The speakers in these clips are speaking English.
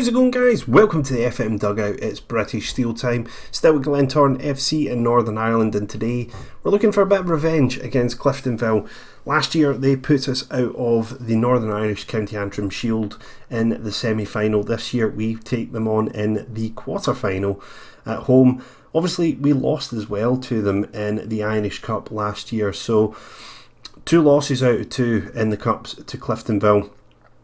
How's it going, guys? Welcome to the FM Dugout. It's British Steel time. Still with Glenotran FC in Northern Ireland, and today we're looking for a bit of revenge against Cliftonville. Last year they put us out of the Northern Irish County Antrim Shield in the semi-final. This year we take them on in the quarter-final at home. Obviously we lost as well to them in the Irish Cup last year, so 2 losses out of 2 in the Cups to Cliftonville.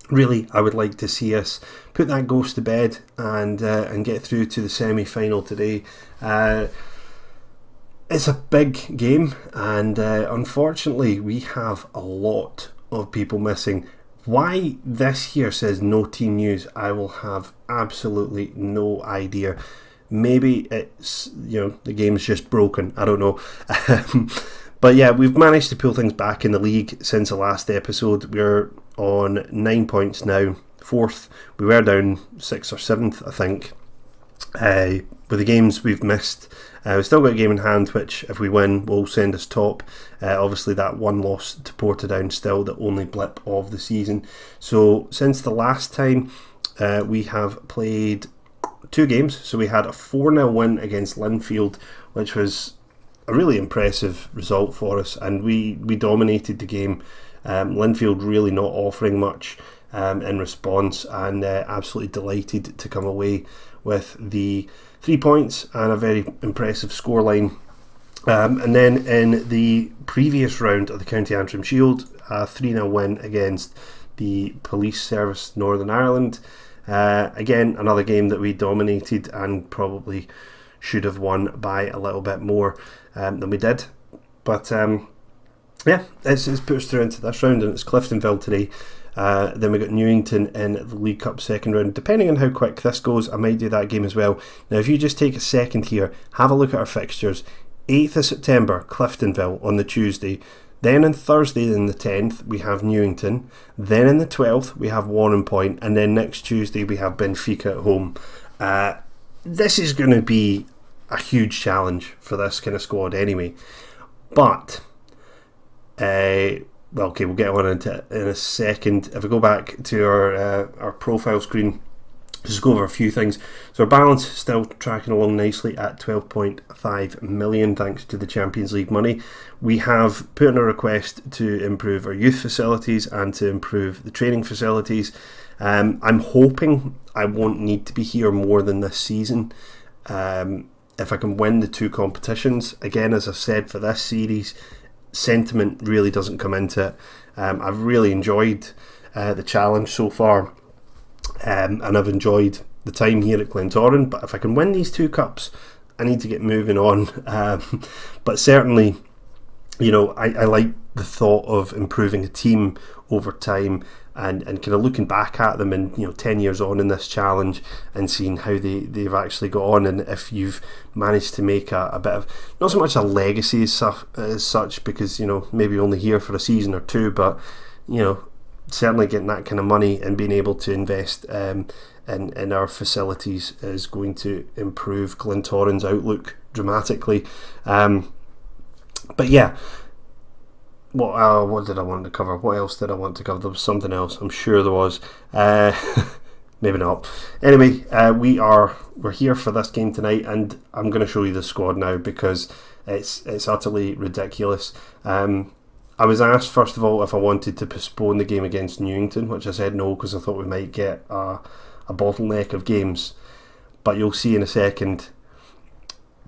Really, I would like to see us put that ghost to bed and get through to the semi-final today. It's a big game, and unfortunately we have a lot of people missing. Why this here says no team news, I will have absolutely no idea. Maybe it's, the game's just broken, I don't know. But yeah, we've managed to pull things back in the league since the last episode. We're on 9 points now, 4th. We were down 6th or 7th, I think. With the games we've missed, we've still got a game in hand, which if we win will send us top. Obviously that one loss to Portadown, still the only blip of the season. So since the last time, we have played 2 games. So we had a 4-0 win against Linfield, which was a really impressive result for us, and we dominated the game. Linfield really not offering much in response, and absolutely delighted to come away with the 3 points and a very impressive scoreline. And then in the previous round of the County Antrim Shield, a 3-0 win against the Police Service Northern Ireland. Again, another game that we dominated and probably should have won by a little bit more than we did. But yeah, it's put us through into this round, and it's Cliftonville today. Then we got Newington in the League Cup second round. Depending on how quick this goes, I might do that game as well. Now, if you just take a second here, have a look at our fixtures. 8th of September, Cliftonville on the Tuesday. Then on Thursday, in the 10th, we have Newington. Then on the 12th, we have Warren Point. And then next Tuesday, we have Benfica at home. This is going to be a huge challenge for this kind of squad anyway. But well, okay, we'll get on into it in a second. If we go back to our profile screen, just go over a few things. So our balance still tracking along nicely at 12.5 million thanks to the Champions League money. We have put in a request to improve our youth facilities and to improve the training facilities. I'm hoping I won't need to be here more than this season. If I can win the 2 competitions, again, as I've said for this series, sentiment really doesn't come into it. I've really enjoyed the challenge so far, and I've enjoyed the time here at Glentoran, but if I can win these 2 cups, I need to get moving on. But certainly, I like the thought of improving a team over time, and kind of looking back at them and 10 years on in this challenge and seeing how they've actually got on, and if you've managed to make a bit of, not so much a legacy as such, because maybe only here for a season or 2, but certainly getting that kind of money and being able to invest in our facilities is going to improve Glentoran's outlook dramatically. But yeah, what did I want to cover? What else did I want to cover? There was something else, I'm sure there was. Maybe not. Anyway, we're here for this game tonight, and I'm going to show you the squad now because it's utterly ridiculous. I was asked first of all if I wanted to postpone the game against Newington, which I said no because I thought we might get a bottleneck of games. But you'll see in a second,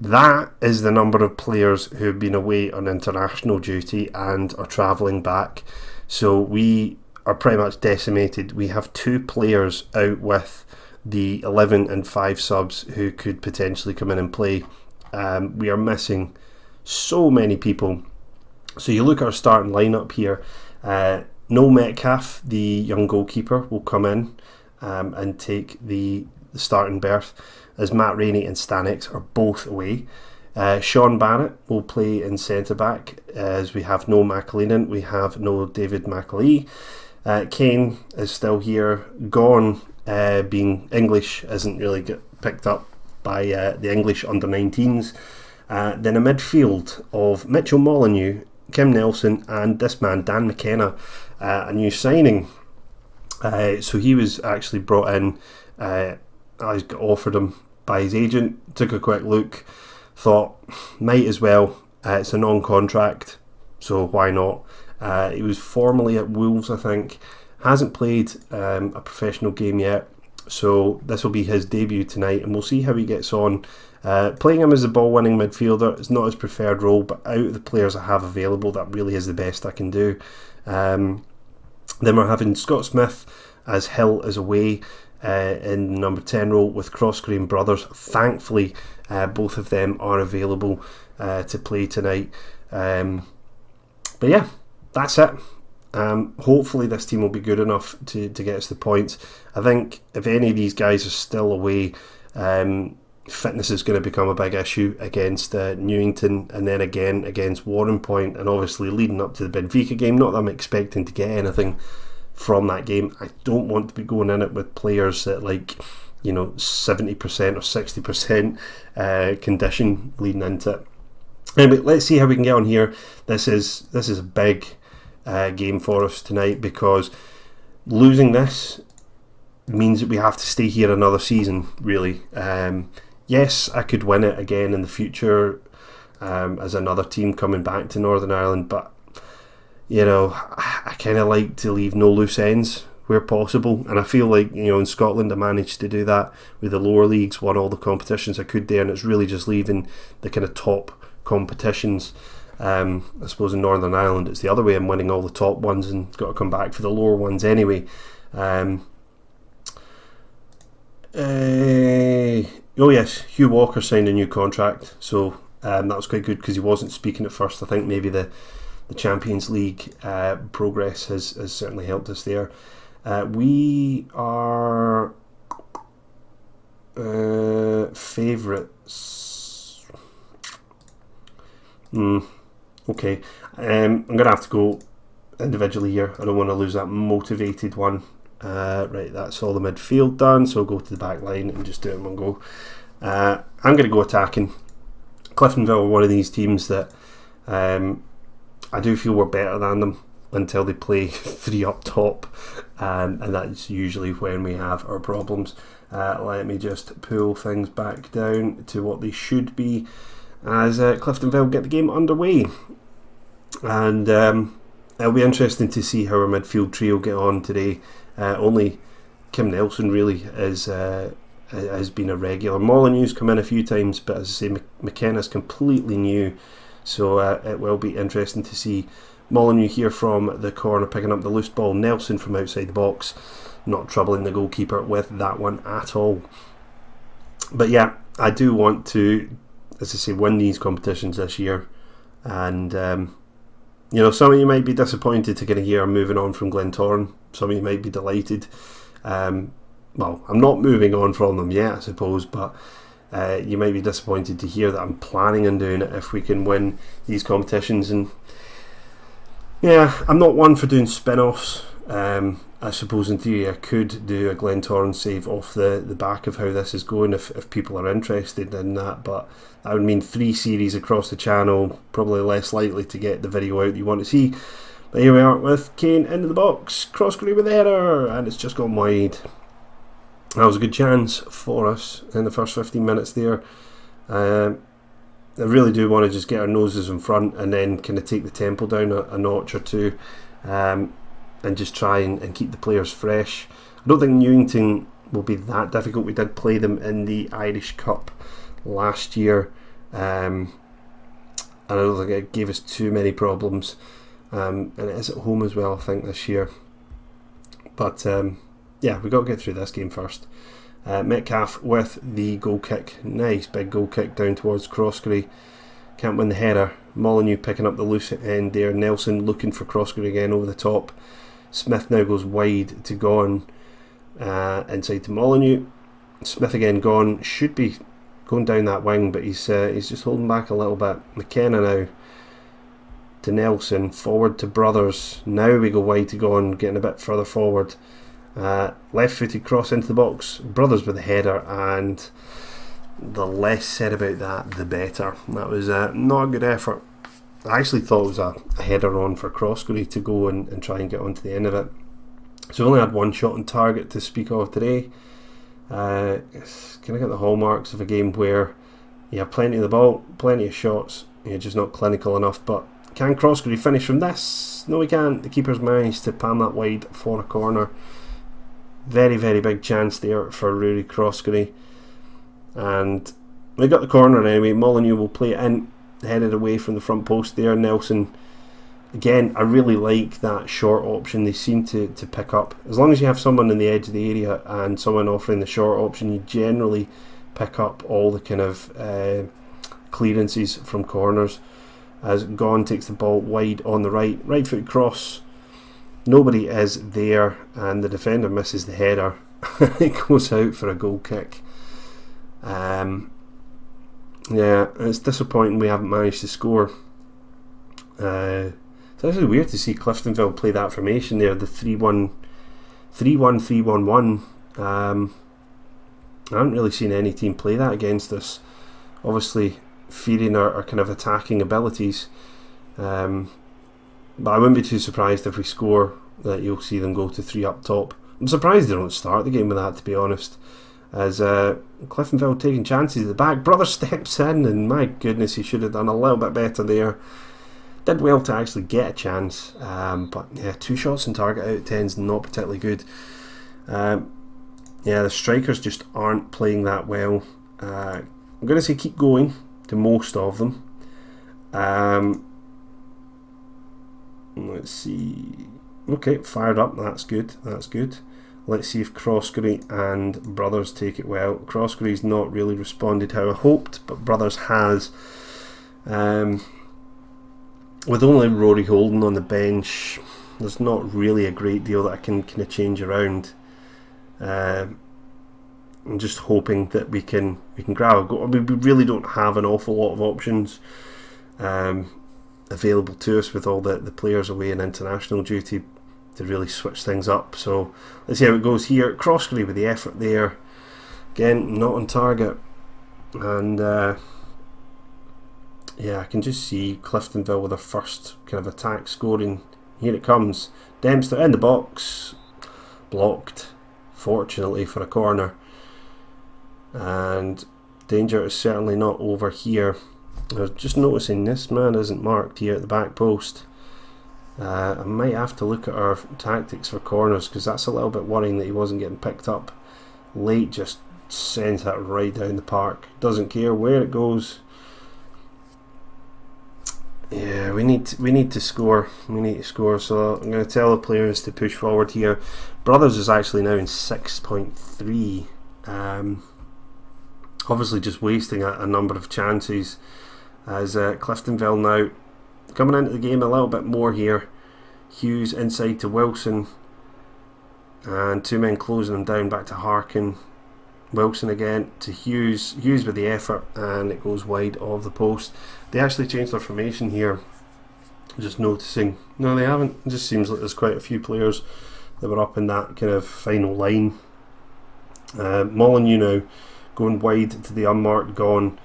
that is the number of players who have been away on international duty and are travelling back. So we are pretty much decimated. We have 2 players out with the 11 and 5 subs who could potentially come in and play. We are missing so many people. So you look at our starting lineup here. No Metcalf, the young goalkeeper, will come in and take the starting berth, as Matt Rainey and Stanex are both away. Sean Barrett will play in centre-back, as we have no McAleenan, we have no David McAlee. Kane is still here. Gone, being English, isn't really get picked up by the English under-19s. Then a midfield of Mitchell Molyneux, Kim Nelson, and this man, Dan McKenna, a new signing. So he was actually brought in I got offered him by his agent, took a quick look, thought might as well. It's a non-contract, so why not? He was formerly at Wolves, I think. Hasn't played a professional game yet, so this will be his debut tonight, and we'll see how he gets on. Playing him as a ball-winning midfielder is not his preferred role, but out of the players I have available, that really is the best I can do. Then we're having Scott Smith as Hill is away in the number 10 role with Croskery and Brothers. Thankfully, both of them are available to play tonight. But yeah, that's it. Hopefully this team will be good enough to get us the points. I think if any of these guys are still away, fitness is going to become a big issue against Newington, and then again against Warren Point, and obviously leading up to the Benfica game. Not that I'm expecting to get anything from that game. I don't want to be going in it with players that 70% or 60% condition leading into it. Anyway, let's see how we can get on here. This is a big game for us tonight, because losing this means that we have to stay here another season, really. Yes, I could win it again in the future as another team coming back to Northern Ireland, but I kind of like to leave no loose ends where possible, and I feel like in Scotland I managed to do that with the lower leagues, won all the competitions I could there, and it's really just leaving the kind of top competitions. I suppose in Northern Ireland it's the other way. I'm winning all the top ones and got to come back for the lower ones anyway. Oh yes, Hugh Walker signed a new contract, so that was quite good because he wasn't speaking at first. I think maybe the Champions League progress has certainly helped us there. We are favourites. Okay, I'm going to have to go individually here. I don't want to lose that motivated one. Right, that's all the midfield done, so I'll go to the back line and just do it in one go. I'm going to go attacking. Cliftonville are one of these teams that I do feel we're better than them until they play three up top, and that's usually when we have our problems. Let me just pull things back down to what they should be as Cliftonville get the game underway, and it'll be interesting to see how our midfield trio get on today. Only Kim Nelson really has been a regular. Molyneux's come in a few times, but as I say, McKenna's completely new, so it will be interesting to see Molyneux here from the corner picking up the loose ball. Nelson from outside the box, not troubling the goalkeeper with that one at all. But yeah, I do want to, as I say, win these competitions this year, and some of you might be disappointed to kind of hear I'm moving on from Glenotran. Some of you might be delighted. Well, I'm not moving on from them yet, I suppose, but you might be disappointed to hear that I'm planning on doing it if we can win these competitions. And yeah, I'm not one for doing spin-offs. I suppose in theory I could do a Glenotran save off the back of how this is going if people are interested in that, but that would mean 3 series across the channel, probably less likely to get the video out that you want to see. But here we are with Kane into the box, cross-court with the header, and it's just gone wide. That was a good chance for us in the first 15 minutes there. I really do want to just get our noses in front and then kind of take the tempo down a notch or two, and just try and keep the players fresh. I don't think Newington will be that difficult. We did play them in the Irish Cup last year, and I don't think it gave us too many problems. And it is at home as well, I think, this year. But yeah, we've got to get through this game first. Metcalf with the goal kick. Nice big goal kick down towards Croskery. Can't win the header. Molyneux picking up the loose end there. Nelson looking for Croskery again over the top. Smith now goes wide to Gone. Inside to Molyneux. Smith again gone. Should be going down that wing, but he's just holding back a little bit. McKenna now to Nelson, forward to Brothers. Now we go wide to Gone, getting a bit further forward. Left-footed cross into the box. Brothers with the header, and the less said about that, the better. That was not a good effort. I actually thought it was a header on for Croskery to go and try and get onto the end of it. So we only had one shot on target to speak of today. It's kind of got the hallmarks of a game where you have plenty of the ball, plenty of shots, you're just not clinical enough. But can Crossbury finish from this? No, he can't. The keeper's managed to palm that wide for a corner. Very, very big chance there for Rory Crossbury. And they got the corner anyway. Molyneux will play it in, headed away from the front post there. Nelson, again, I really like that short option. They seem to pick up. As long as you have someone in the edge of the area and someone offering the short option, you generally pick up all the kind of clearances from corners. As Gaughan takes the ball wide on the right foot cross. Nobody is there, and the defender misses the header. It goes out for a goal kick. Yeah, it's disappointing we haven't managed to score. It's actually weird to see Cliftonville play that formation there, the 3-1, 3-1. I haven't really seen any team play that against us. Obviously, feeding our kind of attacking abilities. But I wouldn't be too surprised if we score that you'll see them go to 3 up top. I'm surprised they don't start the game with that, to be honest. As Cliftonville taking chances at the back. Brother steps in, and my goodness, he should have done a little bit better there. Did well to actually get a chance, but yeah, 2 shots on target out of 10 is not particularly good. Yeah, the strikers just aren't playing that well. I'm going to say keep going to most of them. Let's see. Okay, fired up. That's good. Let's see if Crossbury and Brothers take it well. Crossbury's not really responded how I hoped, but Brothers has. With only Rory Holden on the bench, there's not really a great deal that I can kind of change around. I'm just hoping that we can grab a goal. I mean, we really don't have an awful lot of options available to us with all the players away in international duty to really switch things up. So let's see how it goes here. Crossbury with the effort there. Again, not on target. And yeah, I can just see Cliftonville with their first kind of attack scoring. Here it comes. Dempster in the box. Blocked, fortunately, for a corner. And danger is certainly not over here. I was just noticing this man isn't marked here at the back post. I might have to look at our tactics for corners, because that's a little bit worrying that he wasn't getting picked up late. Just sends that right down the park. Doesn't care where it goes. Yeah, we need to score. We need to score. So I'm going to tell the players to push forward here. Brothers is actually now in 6.3. Obviously, just wasting a number of chances. As Cliftonville now coming into the game a little bit more here. Hughes inside to Wilson, and 2 men closing him down back to Harkin. Wilson again to Hughes. Hughes with the effort, and it goes wide of the post. They actually changed their formation here. Just noticing. No, they haven't. It just seems like there's quite a few players that were up in that kind of final line. Molyneux now going wide to the unmarked Gaughan,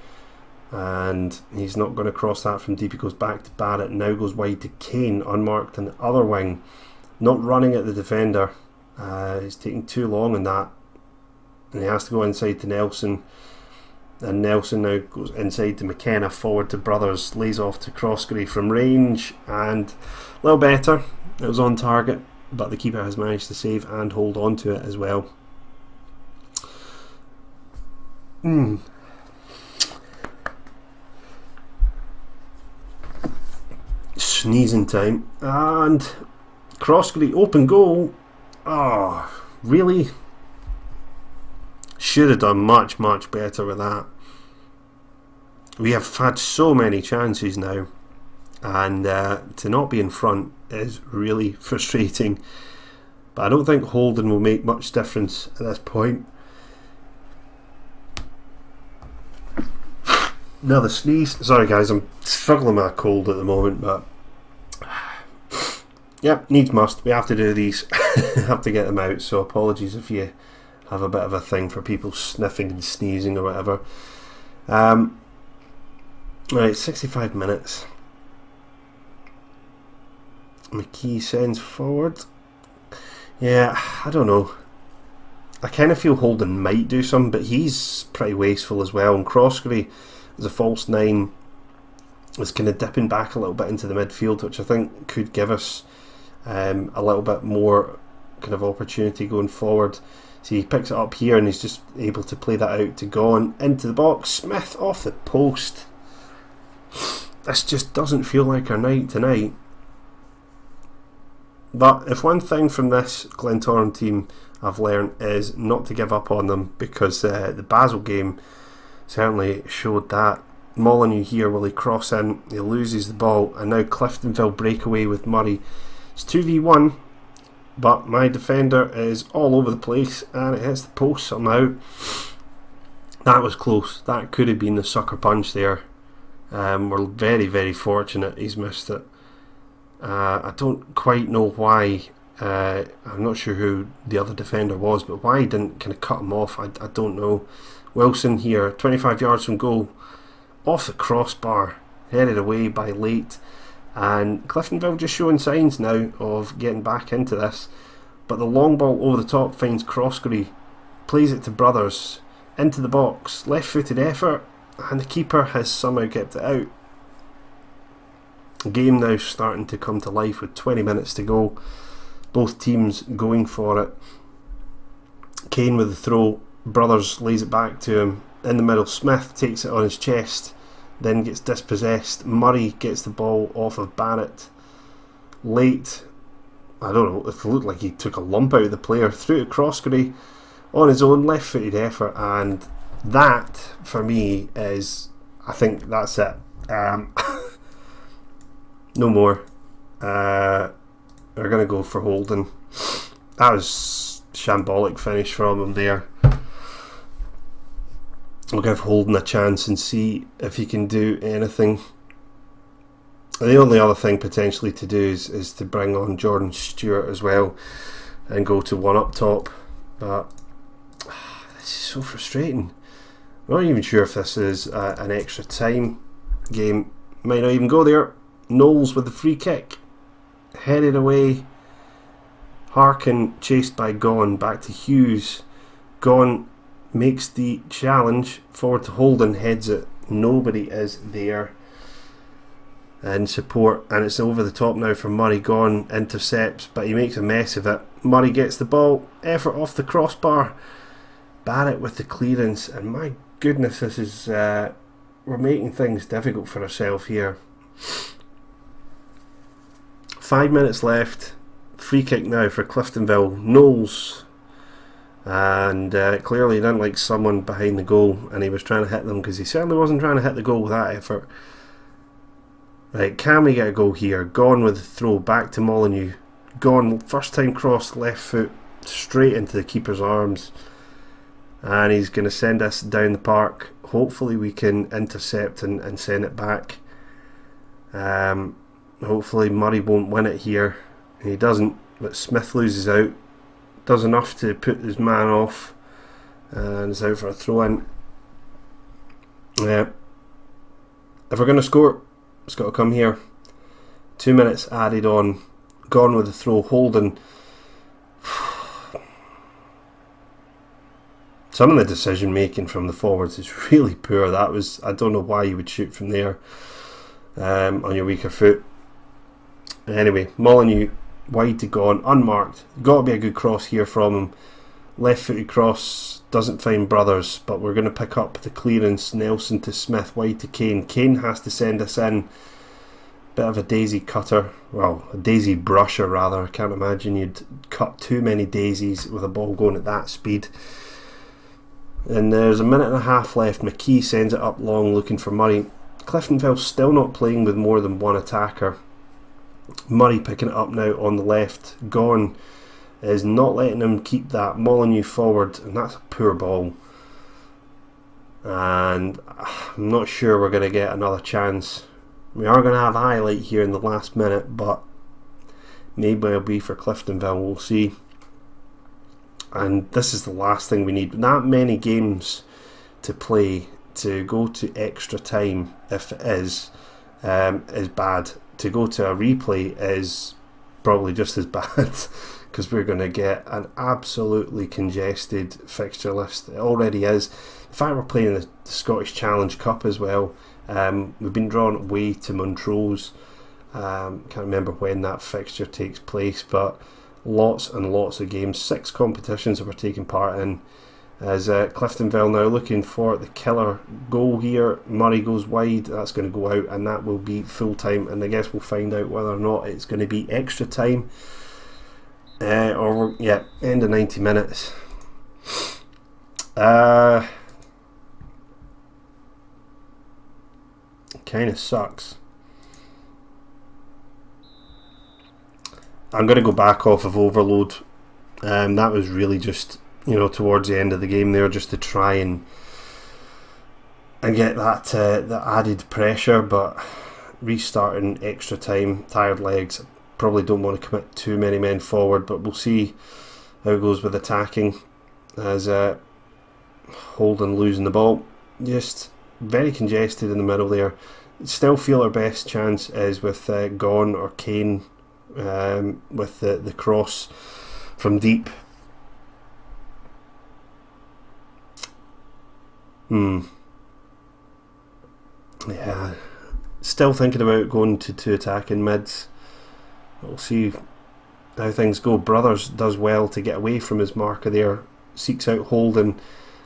and he's not going to cross that from deep. He goes back to Barrett, now goes wide to Kane, unmarked on the other wing, not running at the defender. He's taking too long on that, and he has to go inside to Nelson, and Nelson now goes inside to McKenna, forward to Brothers, lays off to Crossbury from range, and a little better. It was on target, but the keeper has managed to save and hold on to it as well. Sneezing time. And Crossbury, open goal. Oh, really? Should have done much better with that. We have had so many chances now, and to not be in front is really frustrating. But I don't think Holden will make much difference at this point. Another sneeze. Sorry guys, I'm struggling with a cold at the moment, but yep, needs must. We have to do these. Have to get them out, so apologies if you have a bit of a thing for people sniffing and sneezing or whatever. Right, 65 minutes. McKee sends forward. Yeah, I don't know. I kind of feel Holden might do some, but he's pretty wasteful as well. And Croskery is a false 9, is kind of dipping back a little bit into the midfield, which I think could give us a little bit more kind of opportunity going forward. So he picks it up here and he's just able to play that out to Cohen into the box. Smith off the post. This just doesn't feel like our night tonight. But if one thing from this Glentoran team I've learned is not to give up on them, because the Basel game certainly showed that. Molyneux here, will he cross in? He loses the ball, and now Cliftonville break away with Murray. It's 2v1, but my defender is all over the place and it hits the post somehow. That was close. That could have been the sucker punch there. We're very, very fortunate he's missed it. I don't quite know why. I'm not sure who the other defender was, but why he didn't kind of cut him off, I don't know. Wilson here, 25 yards from goal, off the crossbar, headed away by Late. And Cliftonville just showing signs now of getting back into this. But the long ball over the top finds Croskery, plays it to Brothers, into the box, left-footed effort, and the keeper has somehow kept it out. The game now starting to come to life with 20 minutes to go. Both teams going for it. Kane with the throw, Brothers lays it back to him. In the middle, Smith takes it on his chest, then gets dispossessed. Murray gets the ball off of Barrett. Late, I don't know, it looked like he took a lump out of the player, threw to Croskery on his own, left-footed effort, and that, for me, is, I think that's it. No more. We're going to go for Holden. That was shambolic finish from him there. We'll give Holden a chance and see if he can do anything. The only other thing potentially to do is to bring on Jordan Stewart as well and go to one up top. But this is so frustrating. I'm not even sure if this is an extra time game. Might not even go there. Knowles with the free kick, headed away. Harkin chased by Gon, back to Hughes. Gon makes the challenge forward to Holden, heads it. Nobody is there in support, and it's over the top now for Murray. Gon intercepts, but he makes a mess of it. Murray gets the ball, effort off the crossbar. Barrett with the clearance, and my goodness, this is we're making things difficult for ourselves here. 5 minutes left. Free kick now for Cliftonville. Knowles, and clearly he didn't like someone behind the goal, and he was trying to hit them, because he certainly wasn't trying to hit the goal with that effort. Right, can we get a goal here? Gone with the throw, back to Molyneux. Gone, first time cross, left foot, straight into the keeper's arms, and he's going to send us down the park. Hopefully we can intercept and send it back. Hopefully Murray won't win it here. He doesn't, but Smith loses out. Does enough to put his man off, and is out for a throw-in. If we're going to score, it's got to come here. 2 minutes added on. Gone with the throw. Holden. Some of the decision making from the forwards is really poor. That was, I don't know why you would shoot from there on your weaker foot. Anyway, Molyneux wide to Gone, unmarked. Got to be a good cross here from him. Left footed cross, doesn't find Brothers, but we're going to pick up the clearance. Nelson to Smith, wide to Kane. Kane has to send us in. Bit of a daisy cutter, well, a daisy brusher rather. I can't imagine you'd cut too many daisies with a ball going at that speed. And there's a minute and a half left. McKee sends it up long looking for Murray. Cliftonville still not playing with more than one attacker. Murray picking it up now on the left. Gone is not letting him keep that. Molyneux forward, and that's a poor ball. And I'm not sure we're going to get another chance. We are going to have a highlight here in the last minute, but maybe it'll be for Cliftonville. We'll see. And this is the last thing we need. That many games to play, to go to extra time, if it is bad. To go to a replay is probably just as bad, because we're going to get an absolutely congested fixture list. It already is. In fact, we're playing the Scottish Challenge Cup as well. We've been drawn away to Montrose. Can't remember when that fixture takes place, but lots and lots of games. 6 competitions that we're taking part in. As Cliftonville now looking for the killer goal here. Murray goes wide, that's going to go out, and that will be full time. And I guess we'll find out whether or not it's going to be extra time or end of 90 minutes. Kind of sucks. I'm going to go back off of overload. That was really just, towards the end of the game there, just to try and get that the added pressure. But restarting extra time, tired legs, probably don't want to commit too many men forward, but we'll see how it goes with attacking, as Holden losing the ball. Just very congested in the middle there. Still feel our best chance is with Gone or Kane, with the cross from deep. Yeah, still thinking about going to 2 attacking mids. We'll see how things go. Brothers does well to get away from his marker there, seeks out Holden,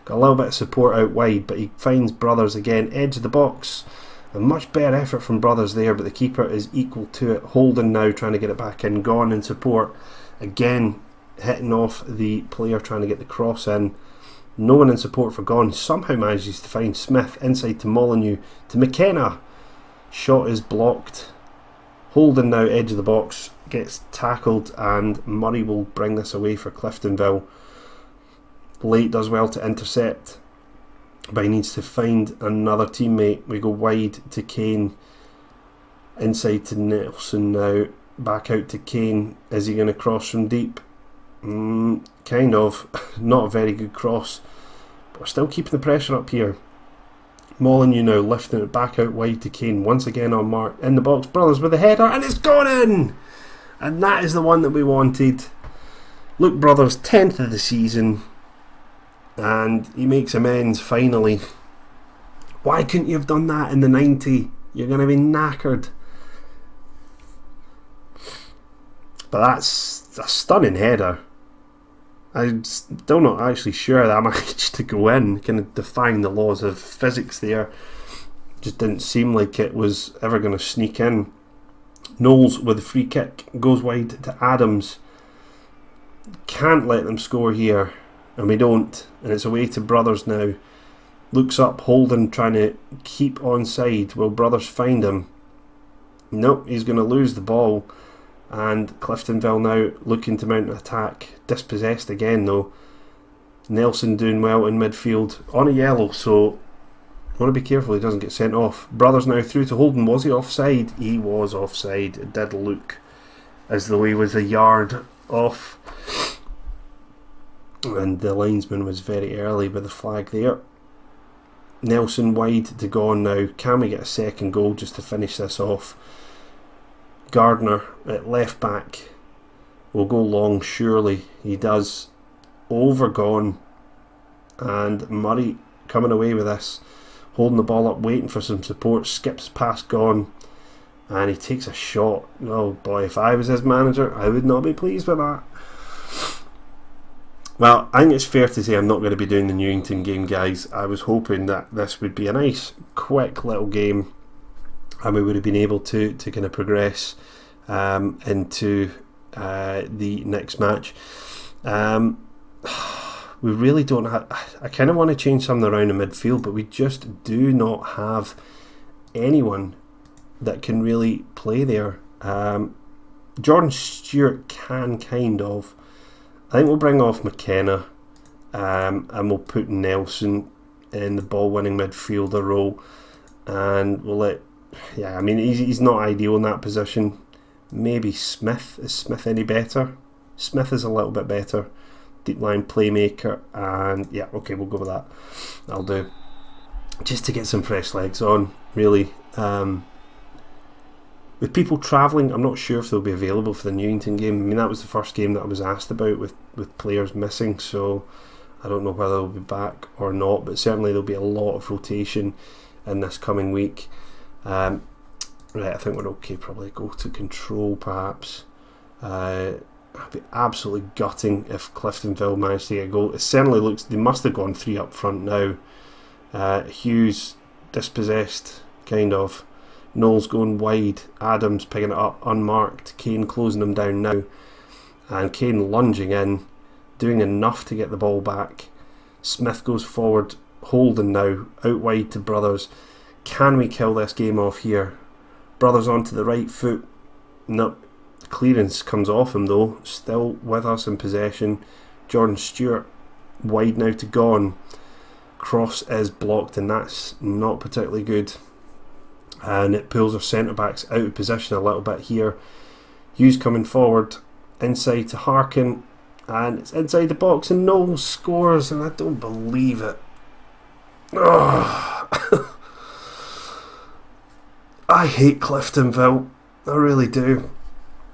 got a little bit of support out wide, but he finds Brothers again, edge of the box. A much better effort from Brothers there, but the keeper is equal to it. Holden now trying to get it back in, Gone in support, again hitting off the player trying to get the cross in. No one in support for Gone, somehow manages to find Smith, inside to Molyneux, to McKenna. Shot is blocked. Holden now edge of the box, gets tackled, and Murray will bring this away for Cliftonville. Late does well to intercept, but he needs to find another teammate. We go wide to Kane, inside to Nelson now, back out to Kane. Is he going to cross from deep? Kind of. Not a very good cross, but we're still keeping the pressure up here. Molyneux now lifting it back out wide to Kane, once again on mark, in the box. Brothers with the header, and it's gone in! And that is the one that we wanted. Luke Brothers, 10th of the season, and he makes amends finally. Why couldn't you have done that in the 90? You're going to be knackered. But that's a stunning header. I'm still not actually sure that managed to go in, kind of defying the laws of physics there. Just didn't seem like it was ever going to sneak in. Knowles with a free kick, goes wide to Adams. Can't let them score here, and we don't, and it's away to Brothers now. Looks up, Holden trying to keep onside. Will Brothers find him? Nope, he's going to lose the ball. And Cliftonville now looking to mount an attack. Dispossessed again though. Nelson doing well in midfield on a yellow, so want to be careful he doesn't get sent off. Brothers now through to Holden. Was he offside? He was offside. It did look as though he was a yard off, and the linesman was very early with the flag there. Nelson wide to Gone now. Can we get a second goal just to finish this off? Gardner at left back will go long, surely. He does, over Gone, and Murray coming away with this, holding the ball up, waiting for some support, skips past Gone, and he takes a shot. Oh boy, if I was his manager, I would not be pleased with that. Well, I think it's fair to say I'm not going to be doing the Newington game, guys. I was hoping that this would be a nice, quick little game, and we would have been able to kind of progress into the next match. We really don't have... I kind of want to change something around in midfield, but we just do not have anyone that can really play there. Jordan Stewart can kind of. I think we'll bring off McKenna, and we'll put Nelson in the ball-winning midfielder role, and we'll let... Yeah, I mean, he's not ideal in that position. Maybe Smith. Is Smith any better? Smith is a little bit better. Deep line playmaker, and yeah, okay, we'll go with that. I'll do. Just to get some fresh legs on, really. With people travelling, I'm not sure if they'll be available for the Newington game. I mean, that was the first game that I was asked about with players missing, so I don't know whether they'll be back or not, but certainly there'll be a lot of rotation in this coming week. Right, I think we're okay. Probably go to control, perhaps. I'd be absolutely gutting if Cliftonville managed to get a goal. It certainly looks, they must have gone 3 up front now. Hughes dispossessed, kind of. Knowles going wide, Adams picking it up unmarked, Kane closing him down now, and Kane lunging in, doing enough to get the ball back. Smith goes forward, Holden now, out wide to Brothers. Can we kill this game off here? Brothers onto the right foot. No, clearance comes off him though, still with us in possession. Jordan Stewart wide now to Gone. Cross is blocked, and that's not particularly good. And it pulls our centre backs out of position a little bit here. Hughes coming forward, inside to Harkin, and it's inside the box, and Knowles scores, and I don't believe it. Oh. I hate Cliftonville, I really do.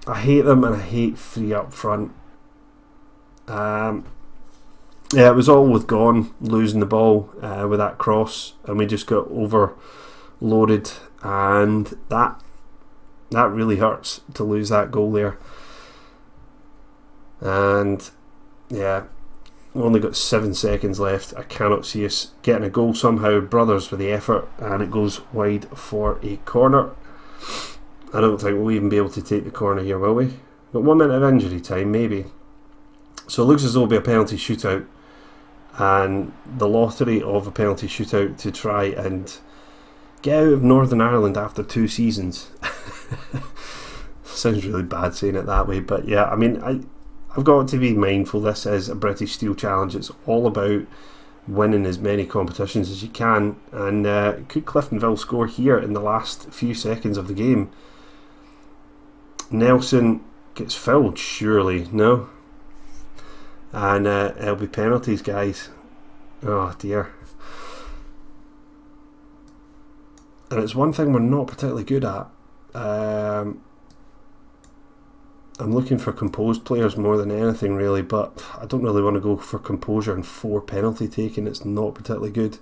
I hate them, and I hate 3 up front. Yeah, it was all with Gone losing the ball with that cross, and we just got overloaded, and that really hurts to lose that goal there. And yeah, we've only got 7 seconds left. I cannot see us getting a goal somehow. Brothers with the effort, and it goes wide for a corner. I don't think we'll even be able to take the corner here, will we? Got 1 minute of injury time, maybe. So it looks as though it'll be a penalty shootout, and the lottery of a penalty shootout to try and get out of Northern Ireland after 2 seasons. Sounds really bad saying it that way, but yeah, I mean, I've got to be mindful. This is a British Steel Challenge. It's all about winning as many competitions as you can, and could Cliftonville score here in the last few seconds of the game? Nelson gets fouled, surely, no? And it'll be penalties, guys. Oh dear. And it's one thing we're not particularly good at. I'm looking for composed players more than anything, really, but I don't really want to go for composure and 4 penalty taking. It's not particularly good.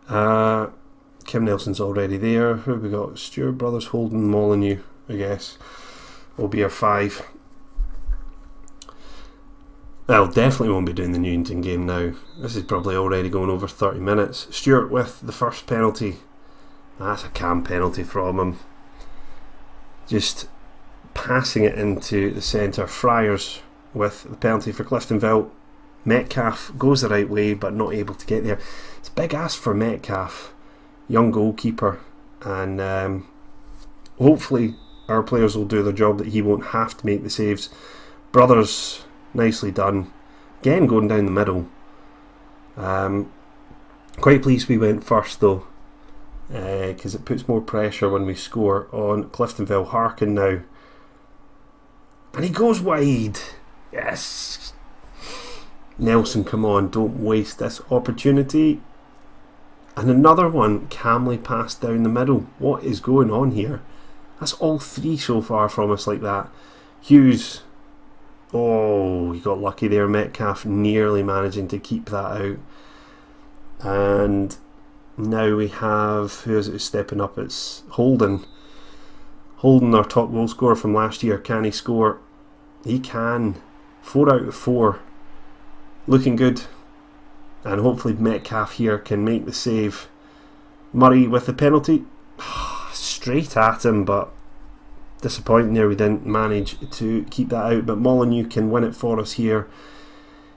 Kim Nelson's already there. Who have we got? Stewart, Brothers, Holden, Molyneux, I guess, will be our 5. Well, definitely won't be doing the Newington game now. This is probably already going over 30 minutes. Stewart with the first penalty. That's a calm penalty from him. Just passing it into the centre. Friars with the penalty for Cliftonville. Metcalf goes the right way but not able to get there. It's a big ask for Metcalf, young goalkeeper, and hopefully our players will do their job, that he won't have to make the saves. Brothers, nicely done. Again going down the middle. Quite pleased we went first though, because it puts more pressure when we score on Cliftonville. Harkin now, and he goes wide. Yes, Nelson, come on, don't waste this opportunity. And another one calmly passed down the middle. What is going on here? That's all 3 so far from us like that. Hughes, oh, he got lucky there. Metcalf nearly managing to keep that out. And now we have, who is it who's stepping up? It's Holden. Holden, our top goal scorer from last year. Can he score? He can. 4 out of 4. Looking good. And hopefully Metcalf here can make the save. Murray with the penalty. Straight at him, but disappointing there. We didn't manage to keep that out. But Molyneux can win it for us here.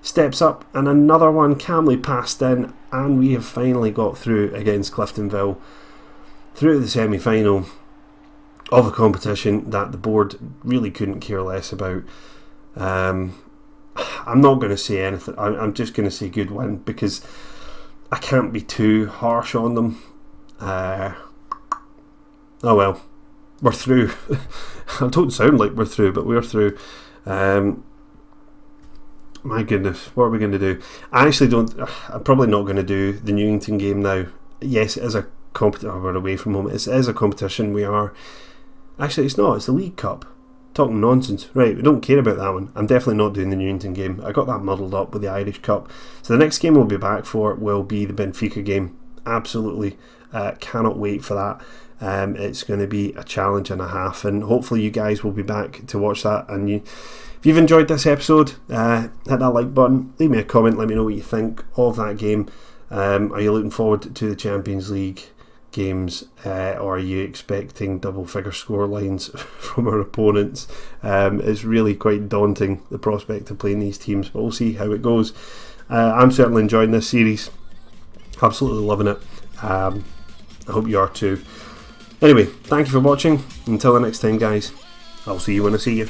Steps up, and another one calmly passed in, and we have finally got through against Cliftonville, through to the semi-final of a competition that the board really couldn't care less about. I'm not going to say anything. I'm just going to say good win, because I can't be too harsh on them. Oh well, we're through. I don't sound like we're through, but we're through. My goodness, what are we going to do? I actually don't. I'm probably not going to do the Newington game now. Yes, it is a competition. We're away from home. It is a competition. We are Actually, it's not. It's the League Cup. Talking nonsense. Right, we don't care about that one. I'm definitely not doing the Newington game. I got that muddled up with the Irish Cup. So the next game we'll be back for will be the Benfica game. Absolutely cannot wait for that. It's going to be a challenge and a half, and hopefully you guys will be back to watch that. And if you've enjoyed this episode, hit that like button, leave me a comment, let me know what you think of that game. Are you looking forward to the Champions League games, or are you expecting double figure score lines from our opponents? It's really quite daunting, the prospect of playing these teams, but we'll see how it goes. I'm certainly enjoying this series, absolutely loving it. I hope you are too. Anyway, thank you for watching. Until the next time, guys, I'll see you when I see you.